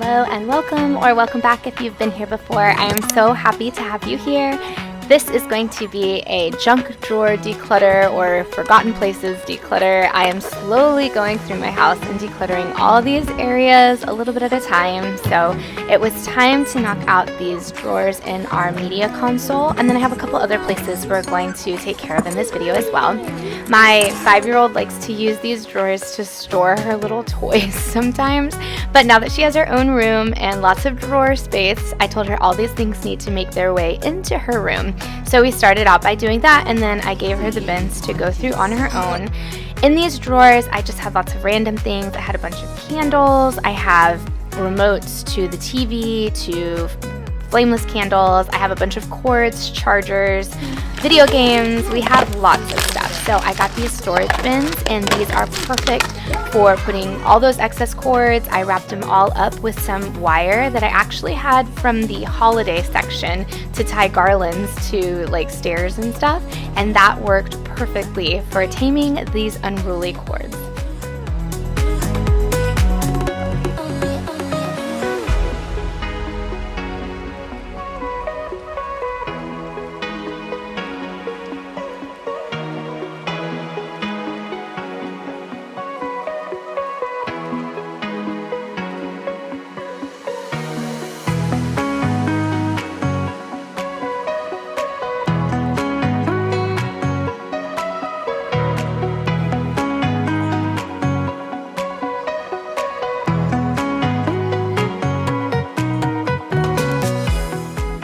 Hello and welcome back if you've been here before. I am so happy to have you here. This is going to be a junk drawer declutter or forgotten places declutter. I am slowly going through my house and decluttering all these areas a little bit at a time. So it was time to knock out these drawers in our media console, and then I have a couple other places we're going to take care of in this video as well. My 5-year-old likes to use these drawers to store her little toys sometimes, but now that she has her own room and lots of drawer space, I told her all these things need to make their way into her room. So we started out by doing that, and then I gave her the bins to go through on her own. In these drawers, I just had lots of random things. I had a bunch of candles, I have remotes to the TV, to flameless candles, I have a bunch of cords, chargers, video games. We have lots of stuff. So I got these storage bins, and these are perfect for putting all those excess cords. I wrapped them all up with some wire that I actually had from the holiday section to tie garlands to like stairs and stuff, and that worked perfectly for taming these unruly cords.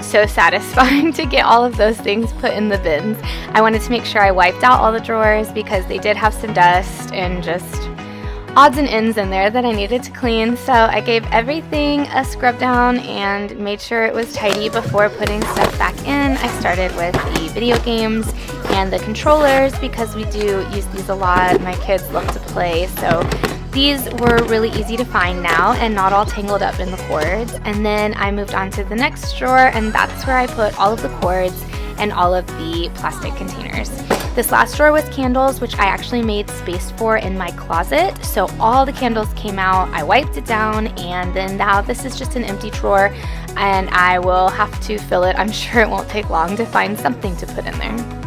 So satisfying to get all of those things put in the bins. I wanted to make sure I wiped out all the drawers because they did have some dust and just odds and ends in there that I needed to clean. So I gave everything a scrub down and made sure it was tidy before putting stuff back in. I started with the video games and the controllers because we do use these a lot. My kids love to play, so these were really easy to find now and not all tangled up in the cords. And then I moved on to the next drawer, and that's where I put all of the cords and all of the plastic containers. This last drawer was candles, which I actually made space for in my closet. So all the candles came out, I wiped it down, and then now this is just an empty drawer, and I will have to fill it. I'm sure it won't take long to find something to put in there.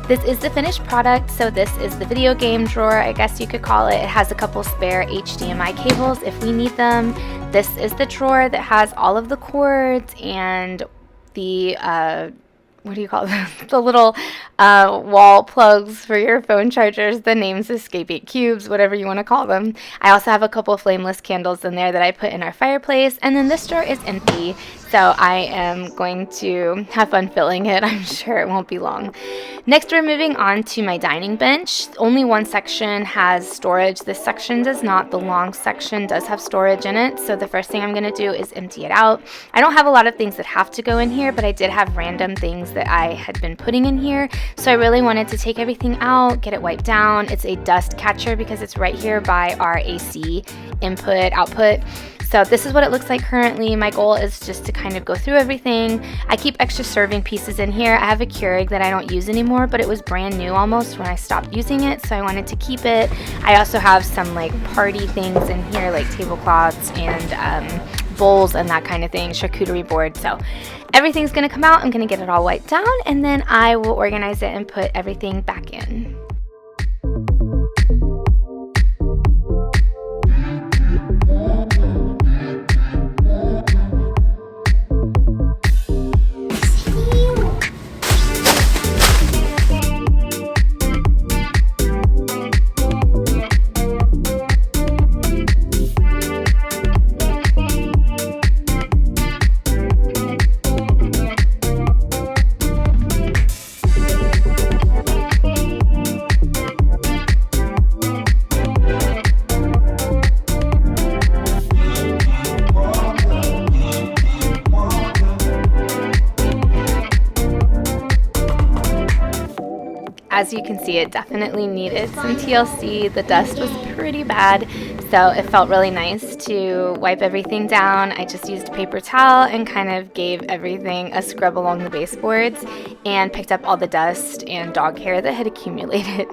This is the finished product, so this is the video game drawer, I guess you could call it. It has a couple spare HDMI cables if we need them. This is the drawer that has all of the cords and the, what do you call them? The little wall plugs for your phone chargers. The names escape me. Cubes, whatever you want to call them. I also have a couple flameless candles in there that I put in our fireplace. And then this drawer is empty, so I am going to have fun filling it. I'm sure it won't be long. Next, we're moving on to my dining bench. Only one section has storage. This section does not. The long section does have storage in it. So the first thing I'm going to do is empty it out. I don't have a lot of things that have to go in here, but I did have random things that I had been putting in here. So I really wanted to take everything out, get it wiped down. It's a dust catcher because it's right here by our AC input, output. So this is what it looks like currently. My goal is just to kind of go through everything. I keep extra serving pieces in here. I have a Keurig that I don't use anymore, but it was brand new almost when I stopped using it, so I wanted to keep it. I also have some like party things in here, like tablecloths and bowls and that kind of thing, charcuterie board. So everything's gonna come out. I'm gonna get it all wiped down, and then I will organize it and put everything back in. As you can see, it definitely needed some TLC. The dust was pretty bad, so it felt really nice to wipe everything down. I just used a paper towel and kind of gave everything a scrub along the baseboards and picked up all the dust and dog hair that had accumulated.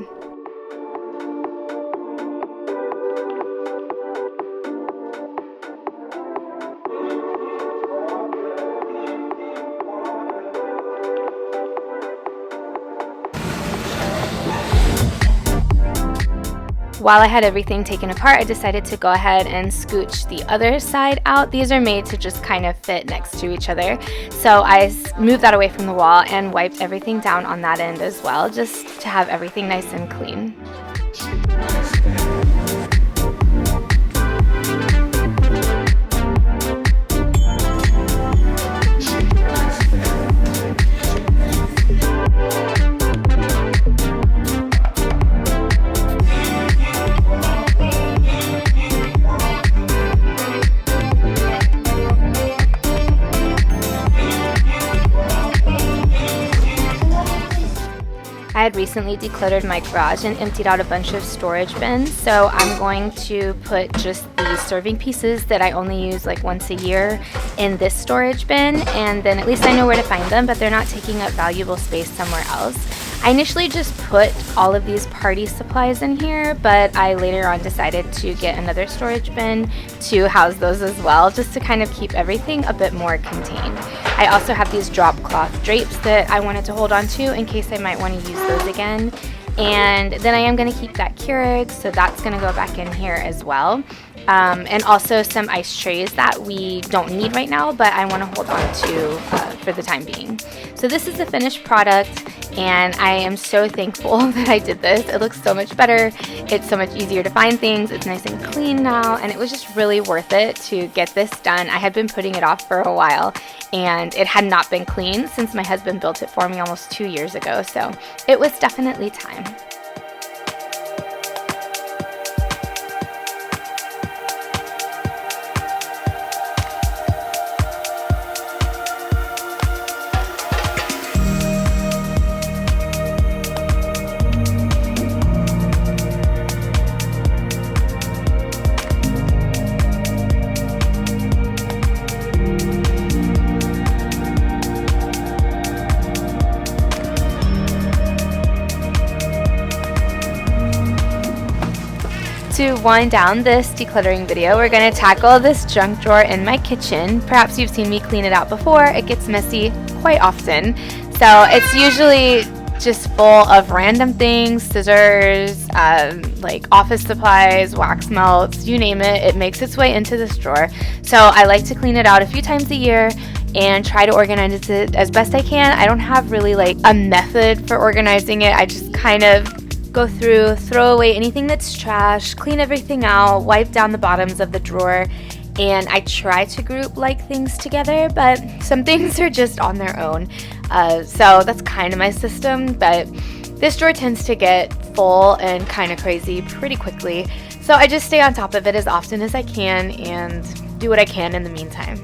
while I had everything taken apart, I decided to go ahead and scooch the other side out. These are made to just kind of fit next to each other. So I moved that away from the wall and wiped everything down on that end as well, just to have everything nice and clean. I had recently decluttered my garage and emptied out a bunch of storage bins, so I'm going to put just the serving pieces that I only use like once a year in this storage bin, and then at least I know where to find them, but they're not taking up valuable space somewhere else. I initially just put all of these party supplies in here, but I later on decided to get another storage bin to house those as well, just to kind of keep everything a bit more contained. I also have these drop cloth drapes that I wanted to hold on to in case I might want to use those again. And then I am going to keep that Keurig, so that's going to go back in here as well. And also some ice trays that we don't need right now, but I want to hold on to for the time being. So this is the finished product, and I am so thankful that I did this. It looks so much better. It's so much easier to find things. It's nice and clean now, and it was just really worth it to get this done. I had been putting it off for a while, and it had not been cleaned since my husband built it for me almost 2 years ago, so it was definitely time. To wind down this decluttering video, we're going to tackle this junk drawer in my kitchen. Perhaps you've seen me clean it out before. It gets messy quite often. So it's usually just full of random things, scissors, like office supplies, wax melts, you name it. It makes its way into this drawer. So I like to clean it out a few times a year and try to organize it as best I can. I don't have really like a method for organizing it. I just kind of go through, throw away anything that's trash, clean everything out, wipe down the bottoms of the drawer, and I try to group like things together, but some things are just on their own. So that's kind of my system, but this drawer tends to get full and kind of crazy pretty quickly. So I just stay on top of it as often as I can and do what I can in the meantime.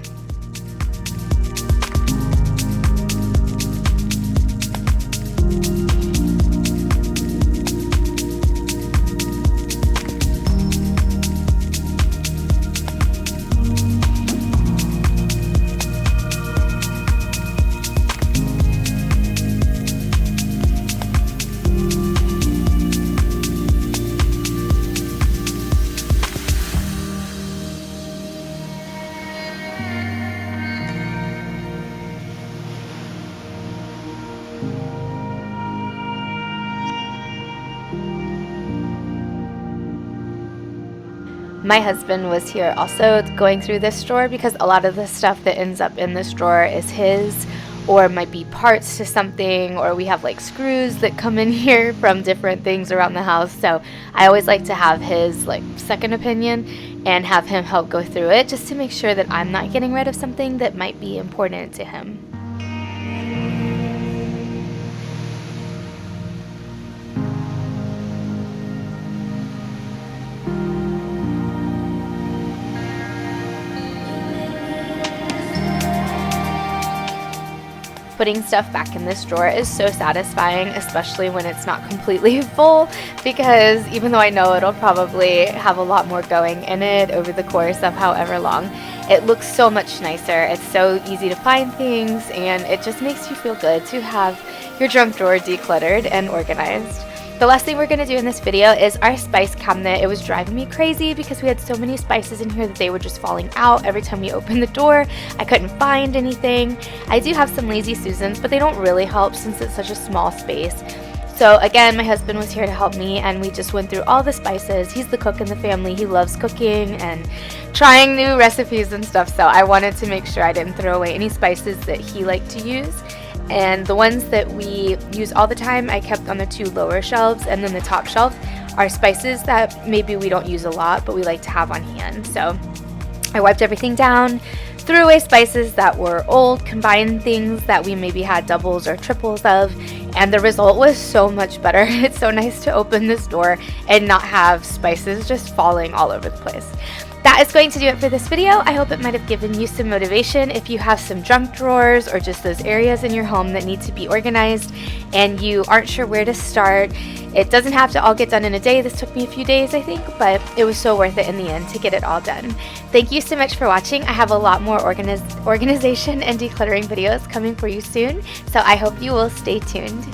My husband was here also going through this drawer because a lot of the stuff that ends up in this drawer is his, or might be parts to something, or we have like screws that come in here from different things around the house. So I always like to have his like second opinion and have him help go through it just to make sure that I'm not getting rid of something that might be important to him. Putting stuff back in this drawer is so satisfying, especially when it's not completely full, because even though I know it'll probably have a lot more going in it over the course of however long, it looks so much nicer. It's so easy to find things, and it just makes you feel good to have your junk drawer decluttered and organized. The last thing we're going to do in this video is our spice cabinet. It was driving me crazy because we had so many spices in here that they were just falling out every time we opened the door. I couldn't find anything. I do have some Lazy Susans, but they don't really help since it's such a small space. So again, my husband was here to help me, and we just went through all the spices. He's the cook in the family. He loves cooking and trying new recipes and stuff, so I wanted to make sure I didn't throw away any spices that he liked to use. And the ones that we use all the time, I kept on the 2 lower shelves, and then the top shelf are spices that maybe we don't use a lot, but we like to have on hand. So I wiped everything down, threw away spices that were old, combined things that we maybe had doubles or triples of, and the result was so much better. It's so nice to open this door and not have spices just falling all over the place. That is going to do it for this video. I hope it might have given you some motivation if you have some junk drawers or just those areas in your home that need to be organized and you aren't sure where to start. It doesn't have to all get done in a day. This took me a few days, I think, but it was so worth it in the end to get it all done. Thank you so much for watching. I have a lot more organization and decluttering videos coming for you soon, so I hope you will stay tuned.